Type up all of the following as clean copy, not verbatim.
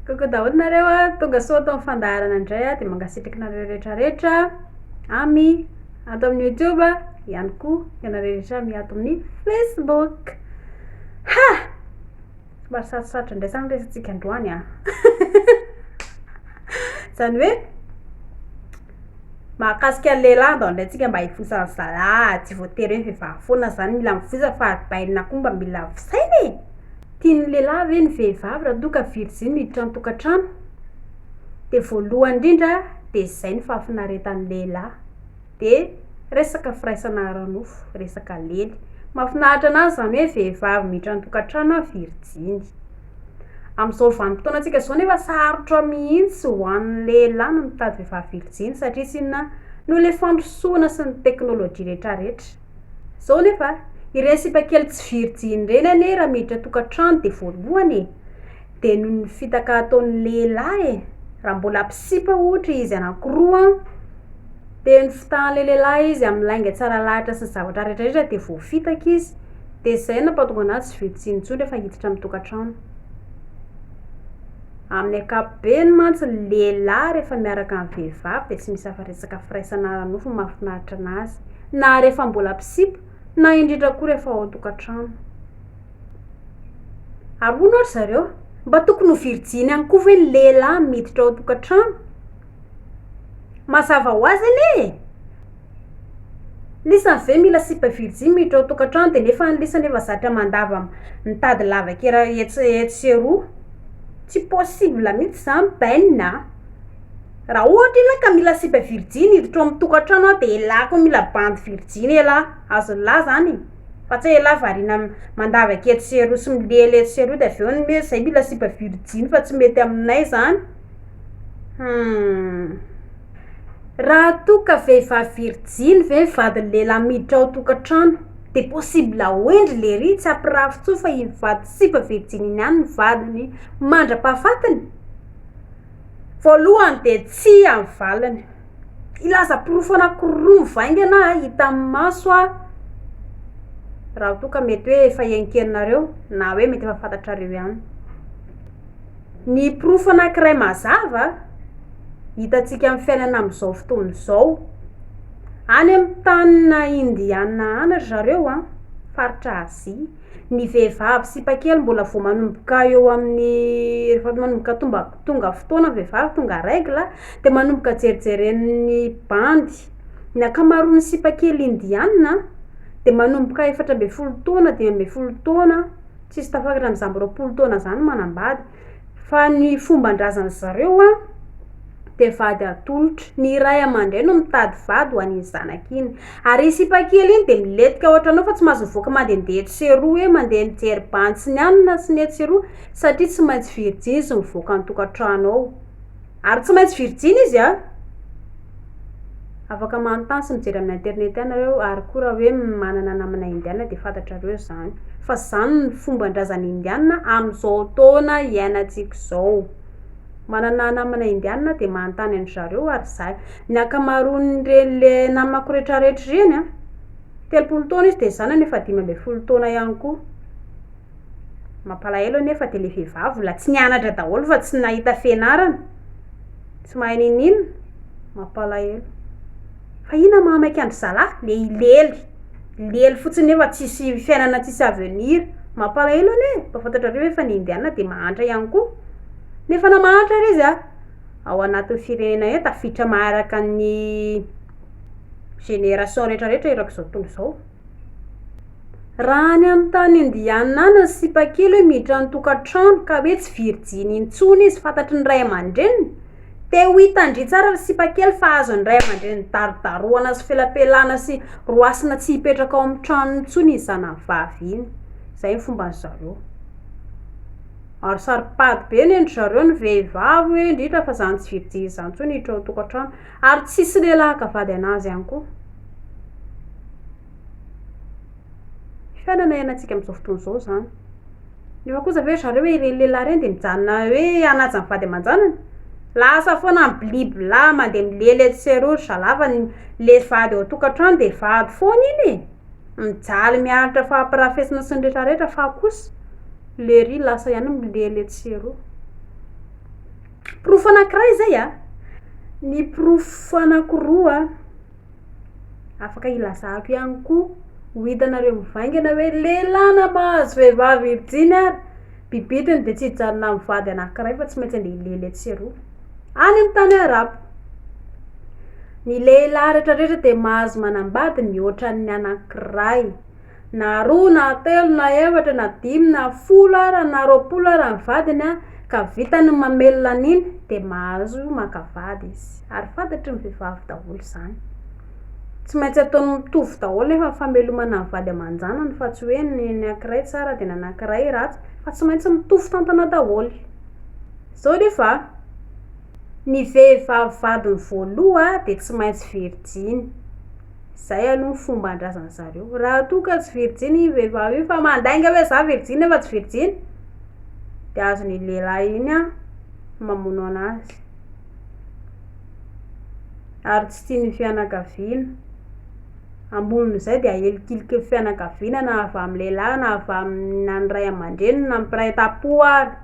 Koko daholinareo a tonga sao atao mifandaharana indray a de mangasitrakinareo rehetrarehetra ami ato amin'ny YouTube ihany koa ianareo rehetra miato amin'ny Facebook. Ha! Somary sarosarotra indray zany resantsika androany a. Zany hoe mahakasika ny lehilahy ndao indray tsika mba hifosany zalahy, tsy voatery hoe vehivavy foana zany mila mifosa fa bainina koa mba mila fisaina e. Tian'ny lehilahy ve ny vehivavy raha doka virginy miditra ny tokantrano? De voalohany indrindra de zay ny fahafinaretan'ny lehilahy, de resaka firaisana ara-nofo, resaka lely. Mahafinaritra anazy zany hoe vehivavy miditra ny tokantrano virginy. Amin'izao vanim-potoana antsika zao nefa sarotra mihitsy ho an'ny lehilahy no mitady vehivavy virginy satria sinona noho le fandrosoana sy ny teknôlôjia rehetrarehetra. Zao nefa ireny sipakely tsy virginy ireny anie raha miditra tokantrano de voalohany de noho ny fitaka ataon'ny lehilahy raha mbola mpisipa ohatra izy anankiroa de ny fitahan'le lehilahy izy amin'ny lainga tsara lahatra sy ny zavatra rehetrarehetra de voafitaka izy de zay nampatonga anazy tsy virginy intsony rehefa hiditra amin'ny tokantrano. Amin'ny ankapobeny mantsy ny lehilahy rehefa miaraka amin'ny vehivavy de tsy misy hafa resaka firaisana ara-nofo mahafinaritra anazy na rehefa mbola mpisipa na indrindra koa rehefa ao an-tokantrano. Ary hono ary zareo mba tokony ho virginy ihany koa ve ny lehilahy miditra ao an-tokantrano? Mazava ho azy anie. Lisany ve mila sipa virginy miditra ao an-tokantrano de nefa ny lisany efa zatra mandava mitady lavakera etsy roa? Tsy possible mihitsy zany bainina. Raha ohatra ilay ka mila sipa virginy hiditra ao amin'ny tokantrano de elahy koa mila bandy virginy elahy, azon'lahy zany. Fa tsy elahy variana mandavaka eto sy eroa sy milely eto sy eroa de aveo ny zay mila sipa virginy fa tsy mety aminay zany. Raha toa ka vehivavy virginy ve vadiny lehilahy miditra ao tokantrano de possible hoendry le ry tsy ampirafy tsoa fa iny vady sipa virginy iny ihany ny vadiny mandra-pahafatiny. Voalohany de tsy amin'ny valiny. Ilaza porofo anankiroa mivaingana hita amin'ny maso a raha toa ka mety hoe efa iainkenareo na hoe mety efa fantatrareo ihany. Ny porofo anankiray mazava hitantsika amin'ny fiainana amin'izao fotoana izao. Any amin'ny tanina indiana any zareo a, faritra Azia, ny vehivavy sipakely mbola vao manomboka eo amin'ny rehefa manomboka tonga fotoana ny vehivavy tonga règle de manomboka jerijeren'ny bandy. Ny ankamaroan'ny sipakely indiana de manomboka 14 taona 15 taona tsisy tafakatra amin'izany 20 taona zany manambady. Fa ny fomban-drazana zareo a de vady atolotra. Ny ray aman-dreny no mitady vady ho an'iny zanaka iny. Ary sipakely iny de miletika ohatranao fa tsy mahazo mivoaka mandehandeha eto sy eroa hoe mandeha mijery bandy sy ny anina sy ny eto sy eroa satria tsy maintsy virginy izy mivoaka ny tokantrano ao. Ary tsy maintsy virginy izy a. Afaka manontany sy mijery amin'ny internet ianareo ary koa raha hoe manana namana indiana de fantatrareo zany. Fa zany ny fomban-drazana indiana amin'izao taona iainantsika izao. Manana namana indiana de manontany an zareo ary zay. Ny ankamaroan'ireny le namako rehetrarehetra ireny a 30 taona izy de zanany efa 15 taona ihany koa. Mampalahelo anefa de le vehivavy mbola tsy nianatra daholo fa tsy nahita fianarana. Tsy mahay ninina. Mampalahelo. Fa ina mahamaiky andry zalahy le ilely fotsiny nefa tsisy fiainana tsisy avenir. Mampalahelo anie. Mba fantatrareo efa ny indiana de mahantra ihany koa. Nefa na mahantra ary izy a ao anatin'ny firenena eto tafiditra maharaka ny génération rehetrarehetra erak'izao tontolo izao. Raha any amin'ny tany indiana any ny sipakely hoe miditra ny tokantrano ka hoe tsy virginy intsony izy fantatry ny ray aman-dreniny de ho hitandry tsara ny sipakely fa azony ray aman-dreniny darodaroana sy felapelana sy roasina tsy hipetraka ao amin'ny tranony intsony izy zanany vavy iny. Zay ny fomban'zareo. Ary saripady be ny zareo ny vehivavy hoe indrindra fa zany tsy virginy zany intsony hiditra ao tokantrano ary tsisy lehilahy hakavady anazy ihany koa. Fiainana iainantsika amin'izao fotoana izao zany. Nefa kosa ve zareo hoe ireny lehilahy ireny de mijanona hoe hanaja ny vady aman-janany. Lasa foana ny bilibila mandeha milely eto sy eroa zalava le vady ao tokantrano de vady foana iny. Mijaly miaritra fahampirafesina sy ny rehetrarehetra fa kosa le ry lasa ihany milely eto sy eroa. Profo anankiray zay a, ny profo anankiroa afaka ilazako ihany koa ho hitanareo mivaingana hoe lehilahy na mahazo vehivavy virjiny ary bibitiny de tsy hijanona amin'ny vady anankiray fa tsy maintsy andeha lely atseroa any amin'ny tany arabo. Ny lehilahy rehetrarehetra de mahazo manambady mihoatra ny anankiray na roa na telo na efatra na dimy na folo ara na roapolo ara ny vadiny a ka vitany mamelona an'iny de mahazo makavady izy ary fantatry ny vehivavy daholo zany. Tsy maintsy ataony mitovy daholo nefa ny famelomana ny vady aman-janany fa tsy hoe ny anankiray tsara de ny anankiray ratsy fa tsy maintsy mitovy tantana daholo. Zao nefa ny vehivavy vadiny voaloha de tsy maintsy virjiny. Zay aloha fomban-drazana zareo. Raha toa ka tsy virjiny io vehivavy io fa mandainga hoe za virjiny nefa tsy virjiny de azony lehilahy iny a mamono anazy ary tsy tiany fianakaviana. Ambon'izay de ahelikiliky ny fianakaviana na avy amin'ny lehilahy na avy amin'ny ray aman-dreny na mpiray tam-po ary.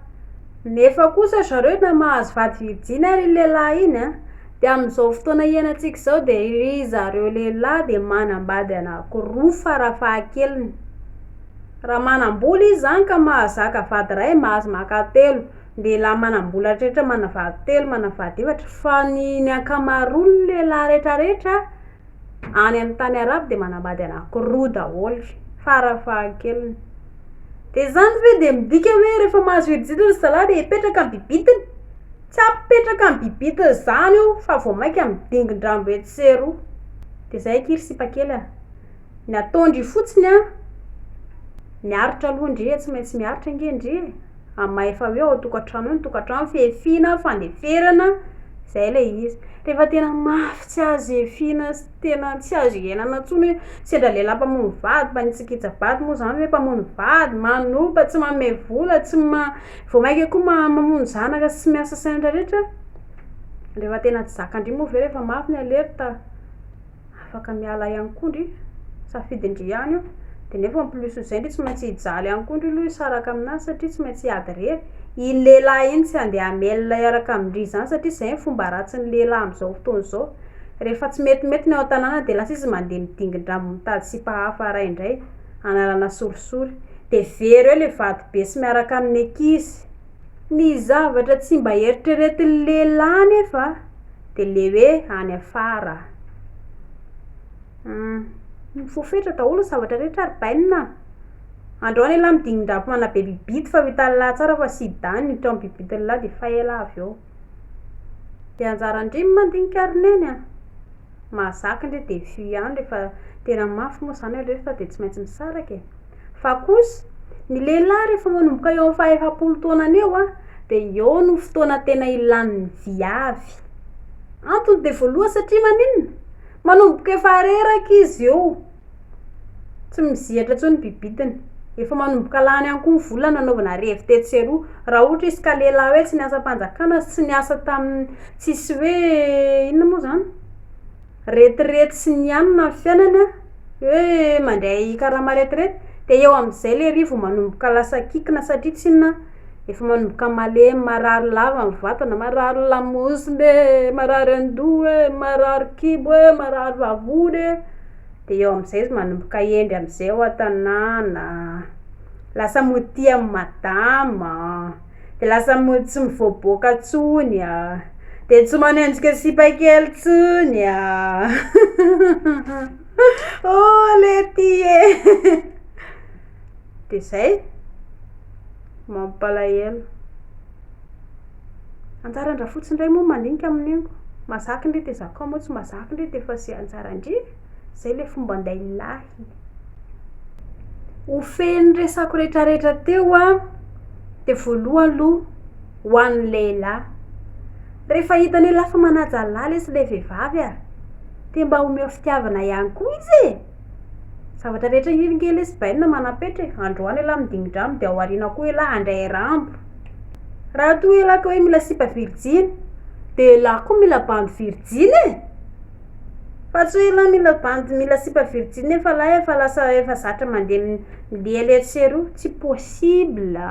Nefa kosa zareo na mahazo vady virjiny ary lehilahy iny a de amin'izao fotoana iainantsika zao de ry zareo lehilahy de manambady anankiroa farafahakeliny. Raha manam-bola izy zany ka mahazaka vady ray mahazo maka-telo. Lehilahy manam-bola rehetra manavady telo manavady efatra fa ny ankamaroany lehilahy rehetrarehetra any amin'ny tany arabo de manambady anankiroa daholo farafahakeliny. De zany ve de midika hoe rehefa mahazo virjiny ry zalahy de hipetraka amin'ny bibitiny? Tsy apetraka amin'ny bibitiny zany io fa vao mainka amin'ny dingin-drambo etseroa. De zay kiry sipakely a. Ny ataondry fotsiny a miaritra aloha ndre tsy maintsy miaritra nge ndre amin'ny efa hoe ao tokantrano ny tokantrano fihefina fandeferana zay le izy. Rehefa tena mafy tsy azo hefina sy tena tsy azo iainana intsony hoe sendra lehilahy mpamono vady mpanitsakitsa vady moa zany hoe mpamono vady manoba tsy manome vola tsy vao mainka koa mamono zanaka sy miasa saina rehetra. Rehefa tena tsy zakandry moa ve rehefa mafy ny alerta afaka miala ihany koa ndry safidindry ihany io. De nefa en plus zay ndry tsy maintsy hijaly ihany koa ndry aloha hisaraka aminazy satria tsy maintsy hiady rery. Iny lehilahy iny tsy andeha hamelona hiaraka amindry zany satria zay ny fomba ratsin'ny lehilahy amin'izao fotoana izao. Rehefa tsy metimety ny ao an-tanàna de lasa izy mandeha midingin-drambo mitady sipahafa ray indray analana sorisory de very eo le vady be sy miaraka amin'ny ankizy. Ny zavatra tsy mba eritreretin'ny lehilahy nefa de le hoe any afara. Mifofetra daholo ny zavatra rehetra ary bainina. Androany lehilahy midingin-drambo manabe bibity fa vitan'ny lahy tsara fa sy hidany hiditra amin'ny bibitin'ny lahy de faela avy eo. De anjaran-drimy mandinika arineny a. Mahazaka ndre de fy ihany rehefa tena mafy moa zany rehefa de tsy maintsy misaraka e. Fa kosa ny lehilahy rehefa manomboka eo amin'ny faha-efapolo taonany eo a de eo no fotoana tena ilan'ny viavy. Antony de voalohany satria maninona? Manomboka efa reraka izy eo. Tsy mizihatra intsony bibitiny. Efa manomboka lany ihany koa ny vola nanaovana revy tetseroa. Raha ohatra izy ka lehilahy hoe tsy niasa mpanjakana sy niasa tamin'ny tsisy hoe inona moa zany? Retirety sy nianona amin'ny fiainana hoe mandray karama retirety de eo amin'izay le rivo manomboka lasa kikina satria tsy inona efa manomboka malemy marary lava amin'ny vatana marary lamosiny marary andoha marary kibo marary vavony de eo amin'izay izy manomboka endry amin'izay ao an-tanàna lasa motia amin'ny madama de lasa mody tsy mivoaboaka intsony a de tsy manenjika sipakely intsony a. Oh lety e. De zay mampalahelo. Anjaran-draha fotsiny indray moa mandinika amin'io. Mahazaka ndre de zakao moa tsy mahazaka ndre de efa sy anjaran-dry. Zay le fomba an-dahilahy. Ho feny resako rehetrarehetra teo a de voalohany aloha ho an'ny lehilahy. Rehefa hitany lehilahy fa manaja lala izy le vehivavy a de mba omeo fitiavana ihany koa izy e. Zavatra rehetra hirikely izy bainina manapetra androany lehilahy midingin-drambo de ao aoriana koa lehilahy handray rambo. Raha toa lehilahy ka hoe mila sipa virjiny de lehilahy koa mila bandy virjiny e. Fa tsy hoe lehilahy mila bandy mila sipa virjiny nefa lahy efa lasa efa zatra mandeha milehilehatra etseroa tsy possible.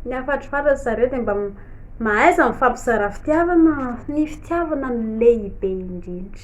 Ny afatrafatra zareo de mba mahaiza mifampisara fitiavana ny fitiavana ny lehibe indrindra.